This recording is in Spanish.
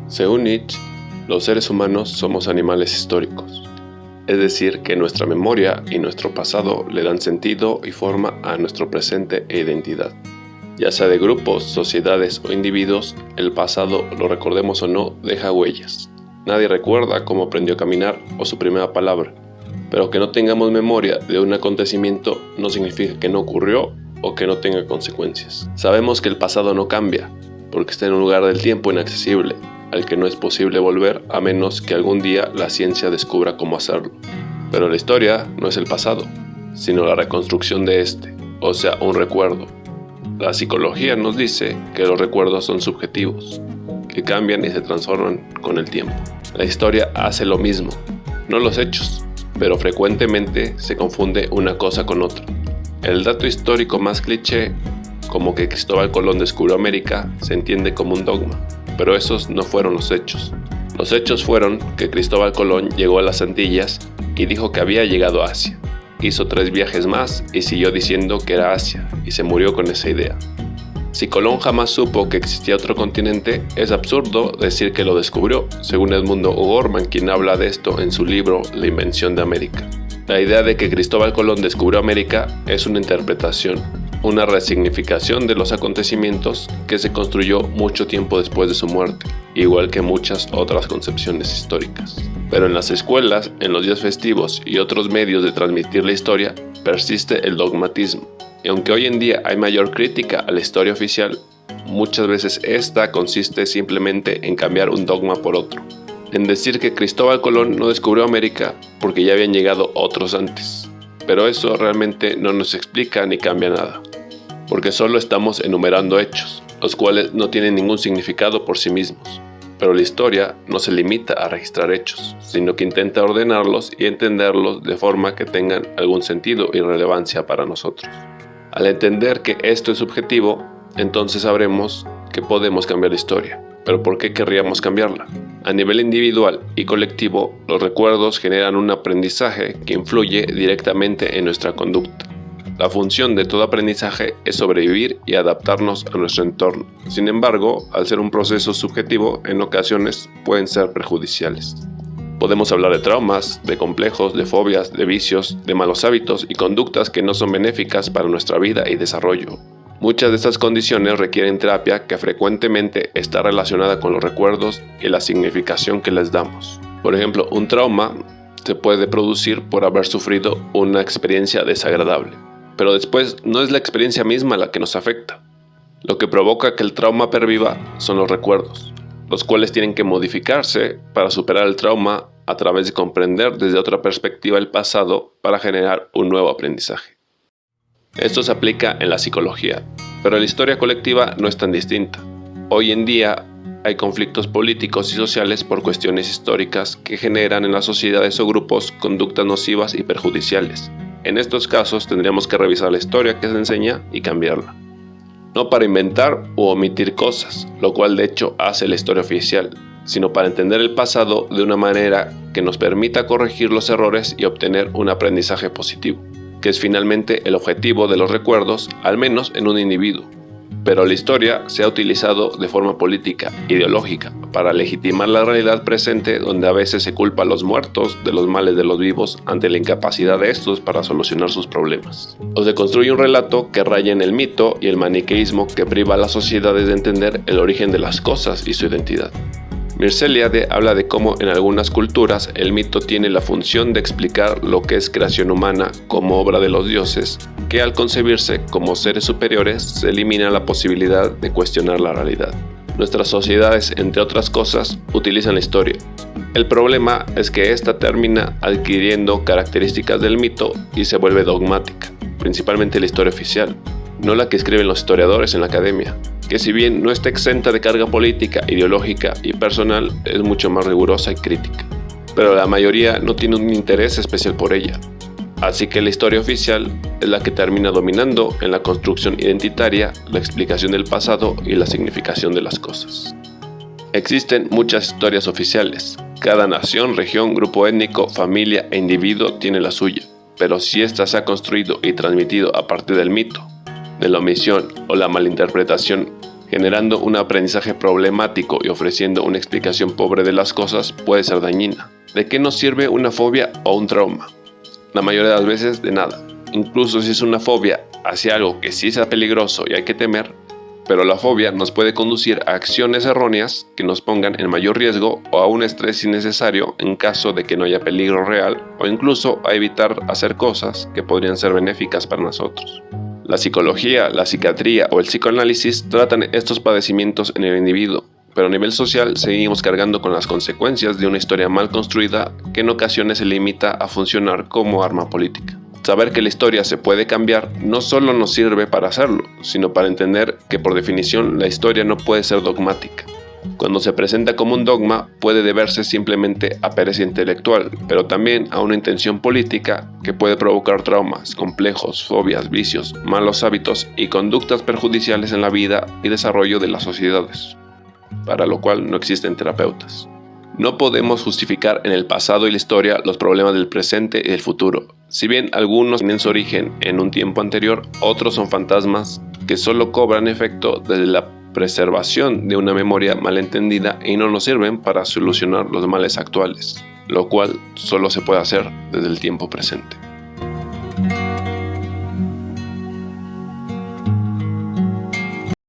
Según Nietzsche, los seres humanos somos animales históricos, es decir, que nuestra memoria y nuestro pasado le dan sentido y forma a nuestro presente e identidad. Ya sea de grupos, sociedades o individuos, el pasado, lo recordemos o no, deja huellas. Nadie recuerda cómo aprendió a caminar o su primera palabra, pero que no tengamos memoria de un acontecimiento no significa que no ocurrió o que no tenga consecuencias. Sabemos que el pasado no cambia, porque está en un lugar del tiempo inaccesible, al que no es posible volver a menos que algún día la ciencia descubra cómo hacerlo. Pero la historia no es el pasado, sino la reconstrucción de este, o sea, un recuerdo. La psicología nos dice que los recuerdos son subjetivos, que cambian y se transforman con el tiempo. La historia hace lo mismo, no los hechos, pero frecuentemente se confunde una cosa con otra. El dato histórico más cliché, como que Cristóbal Colón descubrió América, se entiende como un dogma, pero esos no fueron los hechos. Los hechos fueron que Cristóbal Colón llegó a las Antillas y dijo que había llegado a Asia. Hizo 3 viajes más y siguió diciendo que era Asia, y se murió con esa idea. Si Colón jamás supo que existía otro continente, es absurdo decir que lo descubrió, según Edmundo O'Gorman, quien habla de esto en su libro La invención de América. La idea de que Cristóbal Colón descubrió América es una interpretación, una resignificación de los acontecimientos que se construyó mucho tiempo después de su muerte, igual que muchas otras concepciones históricas. Pero en las escuelas, en los días festivos y otros medios de transmitir la historia, persiste el dogmatismo. Y aunque hoy en día hay mayor crítica a la historia oficial, muchas veces esta consiste simplemente en cambiar un dogma por otro, en decir que Cristóbal Colón no descubrió América porque ya habían llegado otros antes. Pero eso realmente no nos explica ni cambia nada, porque solo estamos enumerando hechos, los cuales no tienen ningún significado por sí mismos. Pero la historia no se limita a registrar hechos, sino que intenta ordenarlos y entenderlos de forma que tengan algún sentido y relevancia para nosotros. Al entender que esto es subjetivo, entonces sabremos que podemos cambiar la historia. ¿Pero por qué querríamos cambiarla? A nivel individual y colectivo, los recuerdos generan un aprendizaje que influye directamente en nuestra conducta. La función de todo aprendizaje es sobrevivir y adaptarnos a nuestro entorno. Sin embargo, al ser un proceso subjetivo, en ocasiones pueden ser perjudiciales. Podemos hablar de traumas, de complejos, de fobias, de vicios, de malos hábitos y conductas que no son benéficas para nuestra vida y desarrollo. Muchas de estas condiciones requieren terapia que frecuentemente está relacionada con los recuerdos y la significación que les damos. Por ejemplo, un trauma se puede producir por haber sufrido una experiencia desagradable, pero después no es la experiencia misma la que nos afecta. Lo que provoca que el trauma perviva son los recuerdos, los cuales tienen que modificarse para superar el trauma a través de comprender desde otra perspectiva el pasado para generar un nuevo aprendizaje. Esto se aplica en la psicología, pero la historia colectiva no es tan distinta. Hoy en día hay conflictos políticos y sociales por cuestiones históricas que generan en las sociedades o grupos conductas nocivas y perjudiciales. En estos casos tendríamos que revisar la historia que se enseña y cambiarla. No para inventar u omitir cosas, lo cual de hecho hace la historia oficial, sino para entender el pasado de una manera que nos permita corregir los errores y obtener un aprendizaje positivo, que es finalmente el objetivo de los recuerdos, al menos en un individuo. Pero la historia se ha utilizado de forma política, ideológica, para legitimar la realidad presente, donde a veces se culpa a los muertos de los males de los vivos ante la incapacidad de estos para solucionar sus problemas. O se construye un relato que raya en el mito y el maniqueísmo que priva a las sociedades de entender el origen de las cosas y su identidad. Mircea Eliade habla de cómo en algunas culturas el mito tiene la función de explicar lo que es creación humana como obra de los dioses, que al concebirse como seres superiores se elimina la posibilidad de cuestionar la realidad. Nuestras sociedades, entre otras cosas, utilizan la historia. El problema es que ésta termina adquiriendo características del mito y se vuelve dogmática, principalmente la historia oficial, no la que escriben los historiadores en la academia, que si bien no está exenta de carga política, ideológica y personal, es mucho más rigurosa y crítica. Pero la mayoría no tiene un interés especial por ella. Así que la historia oficial es la que termina dominando en la construcción identitaria, la explicación del pasado y la significación de las cosas. Existen muchas historias oficiales. Cada nación, región, grupo étnico, familia e individuo tiene la suya. Pero si ésta se ha construido y transmitido a partir del mito, de la omisión o la malinterpretación Generando un aprendizaje problemático y ofreciendo una explicación pobre de las cosas puede ser dañina. ¿De qué nos sirve una fobia o un trauma? La mayoría de las veces de nada. Incluso si es una fobia hacia algo que sí sea peligroso y hay que temer, pero la fobia nos puede conducir a acciones erróneas que nos pongan en mayor riesgo o a un estrés innecesario en caso de que no haya peligro real, o incluso a evitar hacer cosas que podrían ser benéficas para nosotros. La psicología, la psiquiatría o el psicoanálisis tratan estos padecimientos en el individuo, pero a nivel social seguimos cargando con las consecuencias de una historia mal construida que en ocasiones se limita a funcionar como arma política. Saber que la historia se puede cambiar no solo nos sirve para hacerlo, sino para entender que por definición la historia no puede ser dogmática. Cuando se presenta como un dogma puede deberse simplemente a pereza intelectual, pero también a una intención política que puede provocar traumas, complejos, fobias, vicios, malos hábitos y conductas perjudiciales en la vida y desarrollo de las sociedades, para lo cual no existen terapeutas. No podemos justificar en el pasado y la historia los problemas del presente y del futuro. Si bien algunos tienen su origen en un tiempo anterior, otros son fantasmas que solo cobran efecto desde la preservación de una memoria malentendida y no nos sirven para solucionar los males actuales, lo cual solo se puede hacer desde el tiempo presente.